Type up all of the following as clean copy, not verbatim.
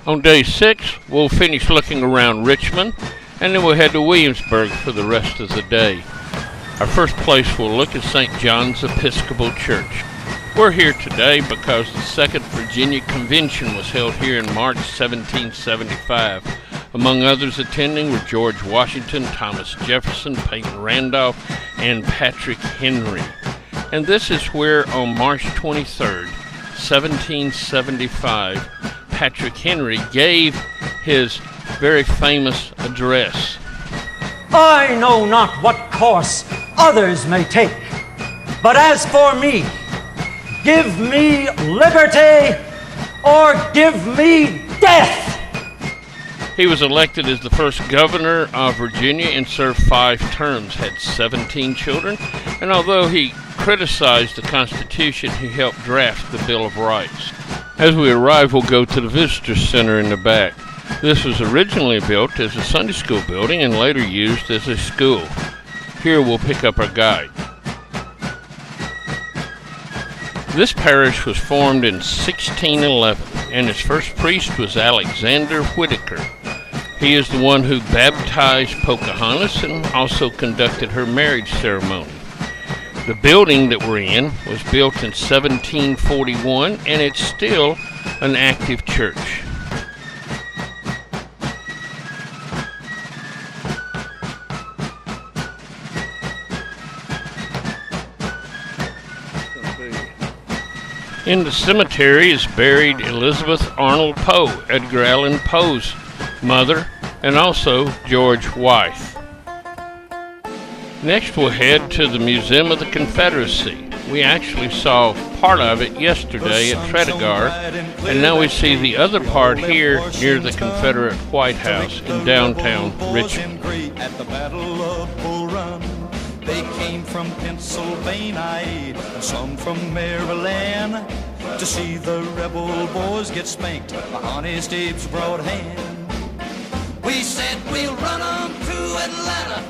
On day 6, we'll finish looking around Richmond, and then we'll head to Williamsburg for the rest of the day. Our first place we'll look is St. John's Episcopal Church. We're here today because the Second Virginia Convention was held here in March 1775. Among others attending were George Washington, Thomas Jefferson, Peyton Randolph, and Patrick Henry. And this is where on March 23rd, 1775, Patrick Henry gave his very famous address. I know not what course others may take, but as for me, give me liberty or give me death. He was elected as the first governor of Virginia and served 5 terms, had 17 children, and although he criticized the Constitution, he helped draft the Bill of Rights. As we arrive, we'll go to the Visitor Center in the back. This was originally built as a Sunday school building and later used as a school. Here we'll pick up our guide. This parish was formed in 1611, and its first priest was Alexander Whitaker. He is the one who baptized Pocahontas and also conducted her marriage ceremony. The building that we're in was built in 1741, and it's still an active church. In the cemetery is buried Elizabeth Arnold Poe, Edgar Allan Poe's mother, and also George Wythe. Next we'll head to the Museum of the Confederacy. We actually saw part of it yesterday at Tredegar, and now we see the other part here near the Confederate White House in downtown Richmond. At the Battle of Bull Run, they came from Pennsylvania and some from Maryland to see the rebel boys get spanked by Honest Abe's broad hand. We said we'll run 'em to Atlanta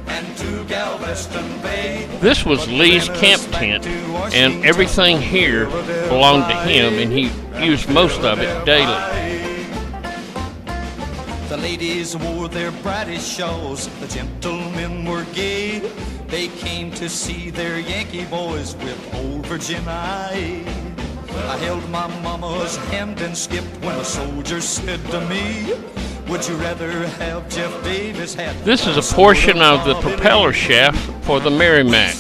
and to Galveston Bay. This was Lee's camp tent, and everything here belonged to him, and he used most of it daily. The ladies wore their brightest shawls, the gentlemen were gay. They came to see their Yankee boys with old Virginia. I held my mama's hand and skipped when the soldier said to me, would you rather have Jeff Davis hat? This is a portion of the propeller shaft for the Merrimack.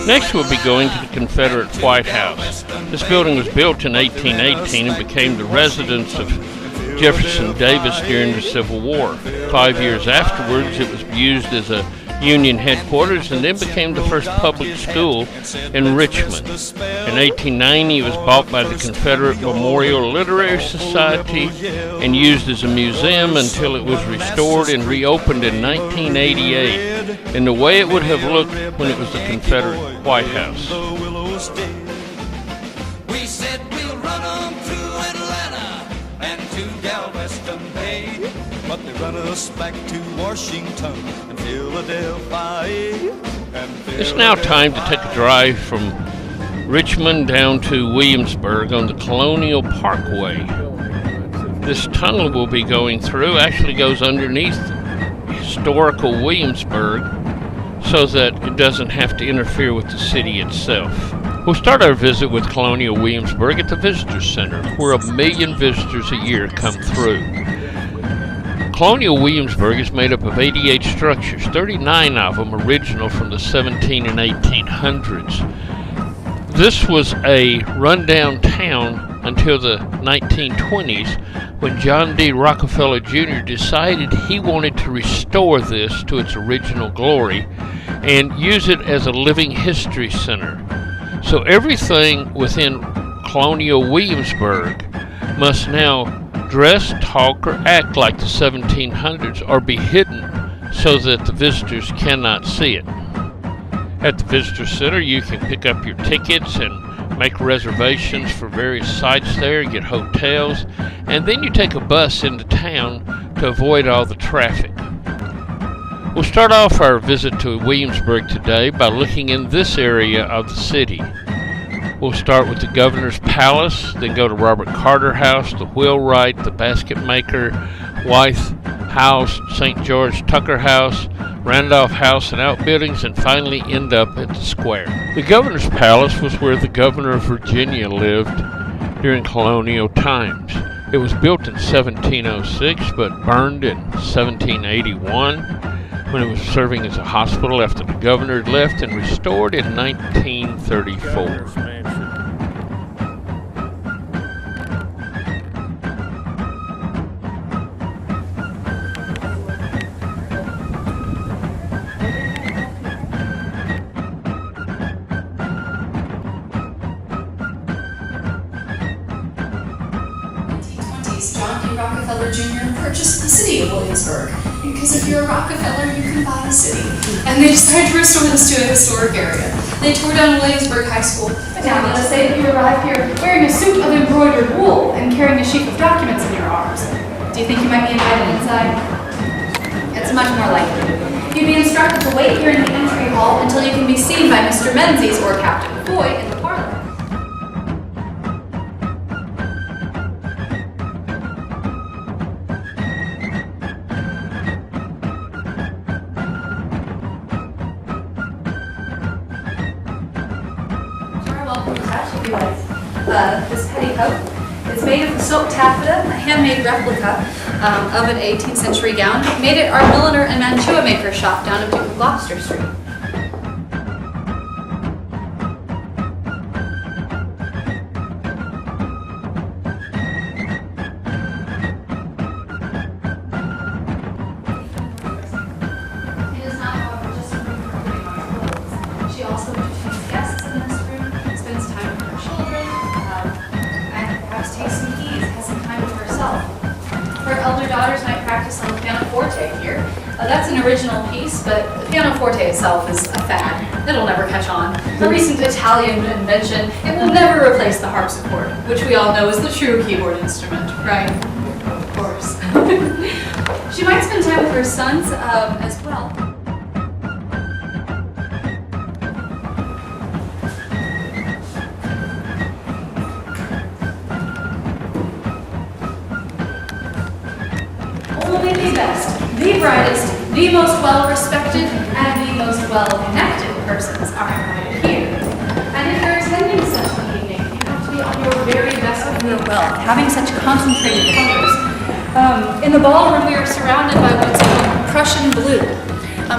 Next we'll be going to the Confederate White House. This building was built in 1818 and became the residence of Jefferson Davis during the Civil War. 5 years afterwards it was used as a Union headquarters and then became the first public school in Richmond. In 1890 it was bought by the Confederate Memorial Literary Society and used as a museum until it was restored and reopened in 1988 in the way it would have looked when it was the Confederate White House. We said we'll run 'em to Atlanta and to Galveston Bay, but they run us back to Washington and Philadelphia. It's now time to take a drive from Richmond down to Williamsburg on the Colonial Parkway. This tunnel we'll be going through actually goes underneath historical Williamsburg so that it doesn't have to interfere with the city itself. We'll start our visit with Colonial Williamsburg at the Visitor Center, where 1 million visitors a year come through. Colonial Williamsburg is made up of 88 structures, 39 of them original from the 17 and 1800s. This was a rundown town until the 1920s when John D. Rockefeller Jr. decided he wanted to restore this to its original glory and use it as a living history center. So everything within Colonial Williamsburg must now dress, talk, or act like the 1700s or be hidden so that the visitors cannot see it. At the Visitor Center, you can pick up your tickets and make reservations for various sites there, get hotels, and then you take a bus into town to avoid all the traffic. We'll start off our visit to Williamsburg today by looking in this area of the city. We'll start with the Governor's Palace, then go to Robert Carter House, the Wheelwright, the Basket Maker, Wythe House, St. George Tucker House, Randolph House and outbuildings, and finally end up at the square. The Governor's Palace was where the Governor of Virginia lived during colonial times. It was built in 1706 but burned in 1781 when it was serving as a hospital after the governor had left, and restored in 1934. John D. Rockefeller Jr. purchased the city of Williamsburg, because if you're a Rockefeller, you can buy a city. And they decided to restore this to a historic area. They tore down Williamsburg High School. But now let us say that you arrive here wearing a suit of embroidered wool and carrying a sheaf of documents in your arms. Do you think you might be invited inside? It's much more likely. You'd be instructed to wait here in the entry hall until you can be seen by Mr. Menzies or Captain Foy in the parlor. This petticoat is made of silk taffeta, a handmade replica of an 18th century gown, made at our milliner and mantua maker shop down at Duke of Gloucester Street. It is not, however, just a room for putting on our clothes. She also entertains guests in this room, spends time with her children, and perhaps takes some keys, has some time with herself. Her elder daughters might practice on the pianoforte here. That's an original piece, but the pianoforte itself is a fad. It'll never catch on. A recent Italian invention. It will never replace the harpsichord, which we all know is the true keyboard instrument, right? Of course. She might spend time with her sons as well. Only the best, the brightest, the most well-respected, and the most well-connected persons are invited here. And if you're attending such an evening, you have to be on your very best of your wealth, having such concentrated colors. In the ballroom, we are surrounded by what's called Prussian blue.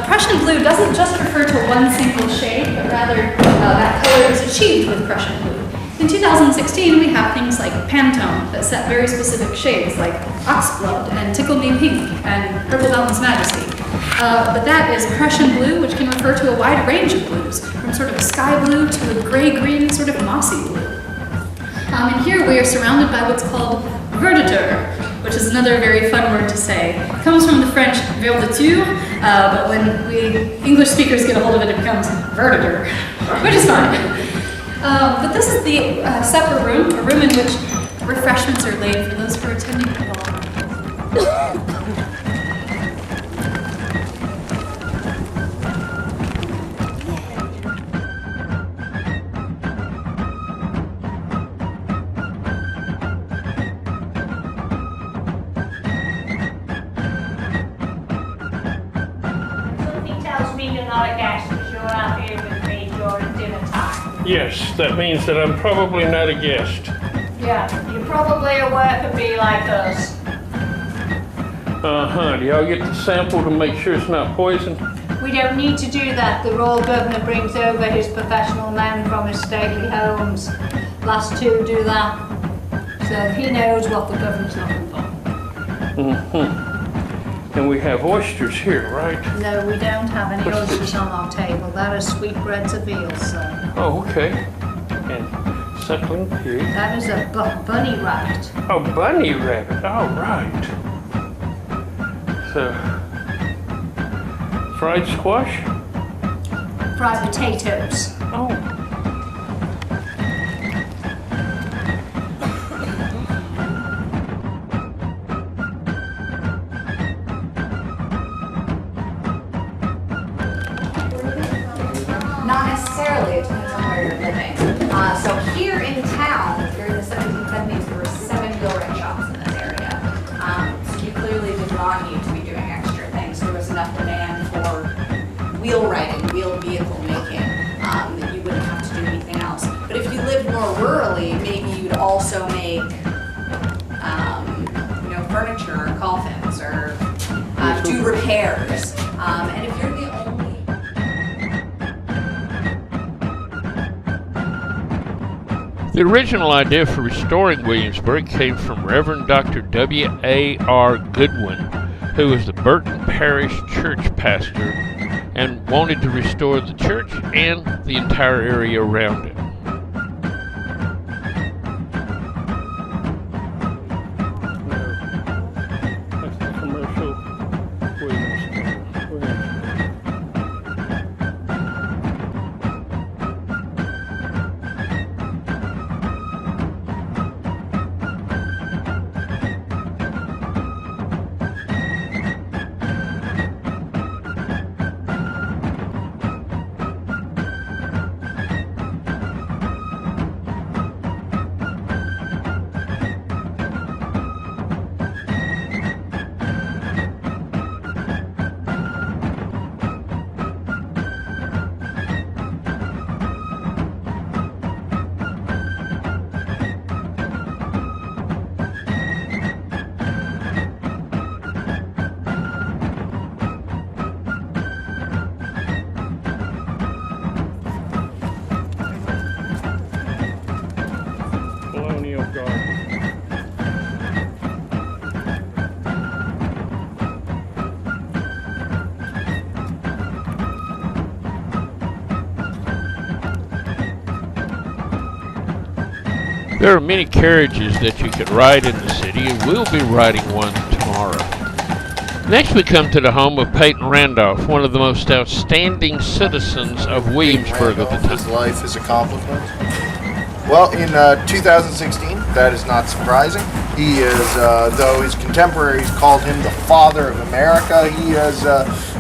Prussian blue doesn't just refer to one single shade, but rather that color is achieved with Prussian blue. In 2016, we have things like Pantone that set very specific shades like Oxblood and Tickle Me Pink and Purple Mountain's Majesty. But that is Prussian blue, which can refer to a wide range of blues, from sort of a sky blue to a gray-green sort of mossy blue. And here we are surrounded by what's called verdure, which is another very fun word to say. It comes from the French verdeture, but when we English speakers get a hold of it, it becomes verdure, which is fine. But this is the supper room, a room in which refreshments are laid for those who are attending the ball. Something tells me you're not a guest because you're out here with me during dinner time. Yes, that means that I'm probably not a guest. Yeah, you're probably a worker bee like us. Uh-huh. Do y'all get the sample to make sure it's not poison? We don't need to do that. The Royal Governor brings over his professional men from his stately homes. Last two do that. So he knows what the governor's looking for. Mm-hmm. And we have oysters here, right? No, we don't have any oysters on our table. That is sweetbreads of veal, sir. Oh, okay. And suckling pig. That is a bunny rabbit. Oh, bunny rabbit. All right. So, fried squash? Fried potatoes. Oh. Not necessarily, it depends on where you're living. So here in town, during the 1770s, there were 7 wheelwright shops in this area. So you clearly did not need to be doing extra things. There was enough demand for wheelwrighting, wheel vehicle making, that you wouldn't have to do anything else. But if you lived more rurally, maybe you'd also make, furniture or coffins or do repairs. And if you're the only... The original idea for restoring Williamsburg came from Reverend Dr. W.A.R. Goodwin, who was the Burton Parish church pastor and wanted to restore the church and the entire area around it. That's the commercial Williamsburg. Colonial Garden. There are many carriages that you could ride in the city, and we'll be riding one tomorrow. Next we come to the home of Peyton Randolph, one of the most outstanding citizens of Williamsburg at the time. His life, his accomplishments. Well, in 2016, that is not surprising. He is, though his contemporaries called him the father of America, he has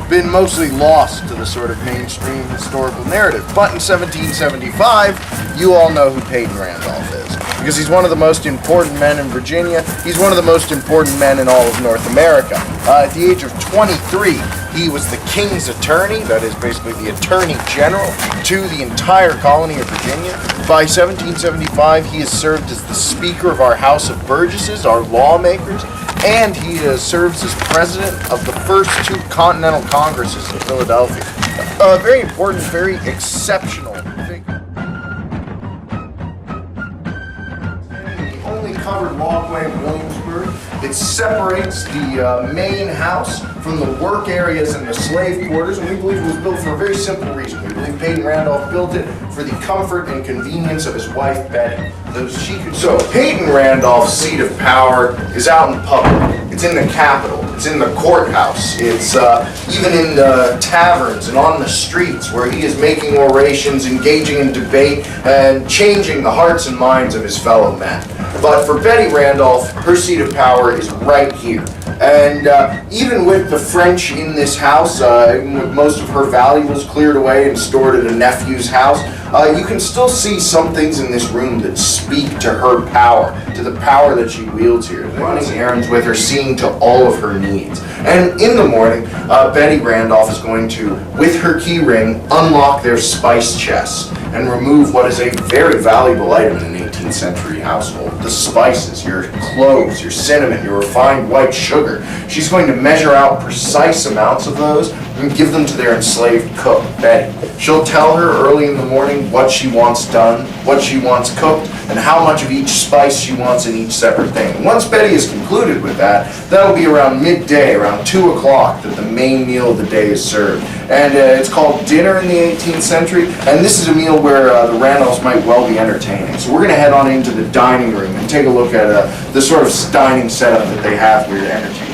been mostly lost to the sort of mainstream historical narrative. But in 1775, you all know who Peyton Randolph is, because he's one of the most important men in Virginia. He's one of the most important men in all of North America. At the age of 23, he was the king's attorney, that is basically the attorney general, to the entire colony of Virginia. By 1775, he has served as the Speaker of our House of Burgesses, our lawmakers, and he serves as president of the first 2 Continental Congresses in Philadelphia. A very important, very exceptional figure. The only covered walkway in Williamsburg. It separates the main house from the work areas and the slave quarters, and we believe it was built for a very simple reason. We believe Peyton Randolph built it for the comfort and convenience of his wife, Betty. So Peyton Randolph's seat of power is out in public. It's in the Capitol. It's in the courthouse. It's even in the taverns and on the streets, where he is making orations, engaging in debate, and changing the hearts and minds of his fellow men. But for Betty Randolph, her seat of power is right here. And even with the French in this house, with most of her valuables cleared away and stored at a nephew's house, you can still see some things in this room that speak to her power, to the power that she wields here. Running errands with her, seeing to all of her needs. And in the morning, Betty Randolph is going to, with her key ring, unlock their spice chests and remove what is a very valuable item in an 18th century household. The spices, your cloves, your cinnamon, your refined white sugar. She's going to measure out precise amounts of those and give them to their enslaved cook, Betty. She'll tell her early in the morning what she wants done, what she wants cooked, and how much of each spice she wants in each separate thing. And once Betty is concluded with that, that'll be around midday, around 2 o'clock, that the main meal of the day is served. And it's called dinner in the 18th century, and this is a meal where the Randolphs might well be entertaining. So we're going to head on into the dining room and take a look at the sort of dining setup that they have here to entertain.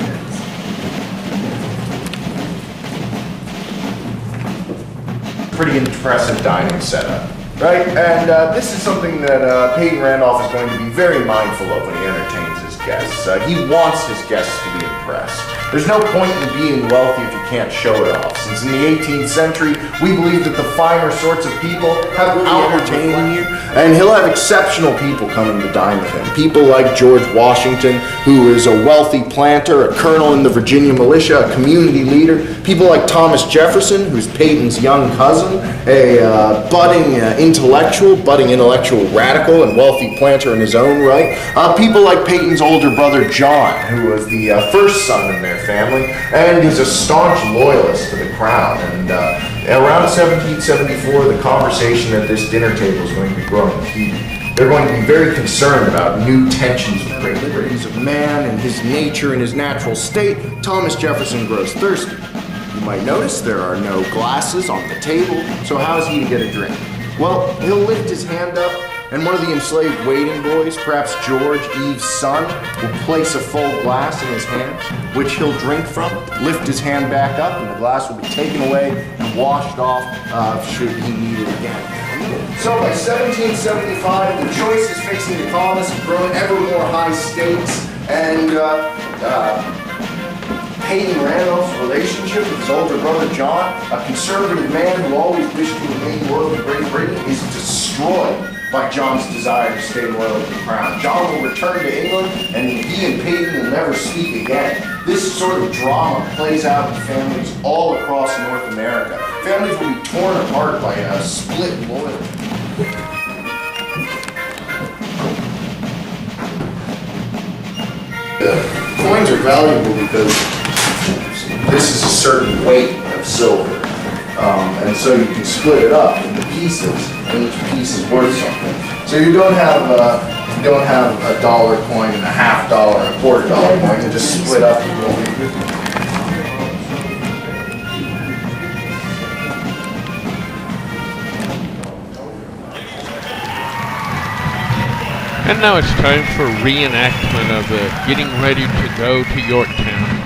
Pretty impressive dining setup, right? And this is something that Peyton Randolph is going to be very mindful of when he entertains his guests. He wants his guests to be impressed. There's no point in being wealthy if you can't show it off, since in the 18th century, we believe that the finer sorts of people have really entertaining you, and he'll have exceptional people coming to dine with him. People like George Washington, who is a wealthy planter, a colonel in the Virginia militia, a community leader. People like Thomas Jefferson, who's Peyton's young cousin, a budding intellectual radical and wealthy planter in his own right. People like Peyton's older brother John, who was the first son in their family, and is a staunch loyalist to the crown. And around 1774, the conversation at this dinner table is going to be growing heated. They're going to be very concerned about new tensions with great liberties of man and his nature in his natural state. Thomas Jefferson grows thirsty. You might notice there are no glasses on the table, so how is he to get a drink? Well, he'll lift his hand up, and one of the enslaved waiting boys, perhaps George, Eve's son, will place a full glass in his hand, which he'll drink from, lift his hand back up, and the glass will be taken away and washed off should he need it again. So by 1775, the choice is fixing to Thomas and growing ever more high stakes, and Peyton Randolph's relationship with his older brother John, a conservative man who always wished to remain loyal to Great Britain, is destroyed by John's desire to stay loyal to the crown. John will return to England, and he and Peyton will never speak again. This sort of drama plays out in families all across North America. Families will be torn apart by a split loyalty. Coins are valuable because this is a certain weight of silver. And so you can split it up into pieces, and each piece is worth something. So you don't have a dollar coin and a $half dollar and a $quarter dollar coin. You just split up. And now it's time for reenactment of the Getting Ready to Go to Yorktown.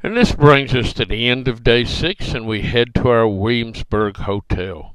And this brings us to the end of day 6, and we head to our Williamsburg hotel.